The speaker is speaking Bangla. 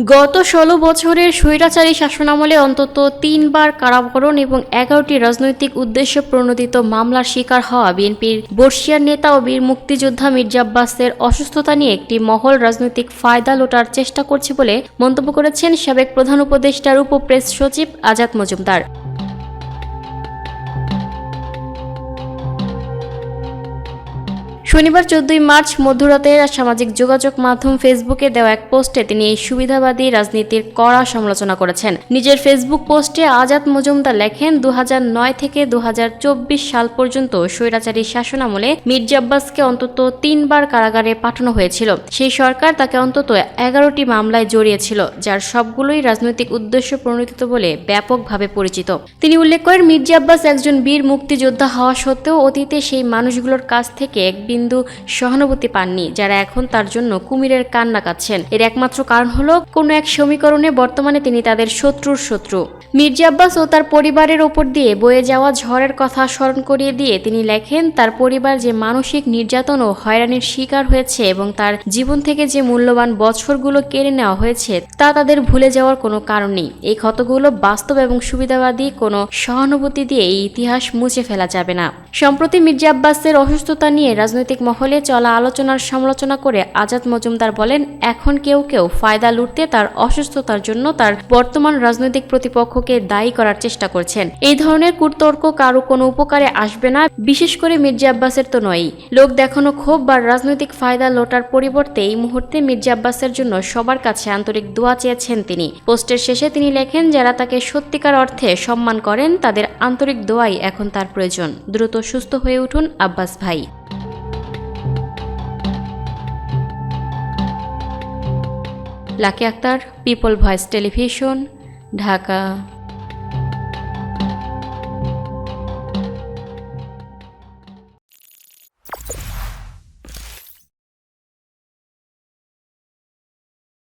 গত ১৬ বছরের স্বৈরাচারী শাসনামলে অন্তত ৩বার কারাবরণ এবং ১১টি রাজনৈতিক উদ্দেশ্য প্রণোদিত মামলার শিকার হওয়া বিএনপির বর্ষিয়ার নেতা ও বীর মুক্তিযোদ্ধা মির্জা আব্বাসের অসুস্থতা নিয়ে একটি মহল রাজনৈতিক ফায়দা লোটার চেষ্টা করছে বলে মন্তব্য করেছেন সাবেক প্রধান উপদেষ্টার উপপ্রেস সচিব আজাদ মজুমদার। শনিবার ১৪ মার্চ মধ্যরাতে সামাজিক যোগাযোগ মাধ্যম ফেসবুকে দেওয়া এক পোস্টে তিনি এই সুবিধাবাদী রাজনীতির কড়া সমালোচনা করেছেন। নিজের ফেসবুক পোস্টে আজাদ মজুমদার লেখেন, ২০০৯ থেকে ২০২৪ সাল পর্যন্ত স্বৈরাচারী শাসনামলে মির্জা আব্বাসকে অন্তত ৩বার কারাগারে পাঠানো হয়েছিল। সেই সরকার তাকে অন্তত ১১টি মামলায় জড়িয়েছিল, যার সবগুলোই রাজনৈতিক উদ্দেশ্য প্রণোদিত বলে ব্যাপকভাবে পরিচিত। তিনি উল্লেখ করেন, মির্জা আব্বাস একজন বীর মুক্তিযোদ্ধা হওয়া সত্ত্বেও অতীতে সেই মানুষগুলোর কাছ থেকে এক বিন্দু সহানুভূতি পাননি, যারা এখন তার জন্য কুমিরের কান্না কাঁদছেন। এর একমাত্র কারণ হলো কোনো এক সমীকরণে বর্তমানে তিনি তাদের শত্রুর শত্রু। মির্জা আব্বাস ও তার পরিবারের ওপর দিয়ে বয়ে যাওয়া ঝড়ের কথা স্মরণ করিয়ে দিয়ে তিনি লেখেন, তার পরিবার যে মানসিক নির্যাতন ও হয়রানির শিকার হয়েছে এবং তার জীবন থেকে যে মূল্যবান বছরগুলো কেড়ে নেওয়া হয়েছে তা তাদের ভুলে যাওয়ার কোনো কারণ নেই। এই ক্ষতগুলো বাস্তব এবং সুবিধাবাদী কোনো সহানুভূতি দিয়ে এই ইতিহাস মুছে ফেলা যাবে না। সম্প্রতি মির্জা আব্বাসের অসুস্থতা নিয়ে রাজনৈতিক মহলে চলা আলোচনার সমালোচনা করে আজাদ মজুমদার বলেন, এখন কেউ কেউ ফায়দা লুটতে তার অসুস্থতার জন্য তার বর্তমান রাজনৈতিক প্রতিপক্ষকে দায়ী করার চেষ্টা করছেন। এই ধরনের কূটতর্ক কারো কোনো উপকারে আসবে না, বিশেষ করে মির্জা আব্বাসের তো নয়ই। লোক দেখানো ক্ষোভ বা রাজনৈতিক ফায়দা লোটার পরিবর্তে এই মুহূর্তে মির্জা আব্বাসের জন্য সবার কাছে আন্তরিক দোয়া চেয়েছেন তিনি। পোস্টের শেষে তিনি লেখেন, যারা তাকে সত্যিকার অর্থে সম্মান করেন তাদের আন্তরিক দোয়াই এখন তার প্রয়োজন। দ্রুত সুস্থ হয়ে উঠুন আব্বাস ভাই। Lucky Akhter, people voice television, Dhaka.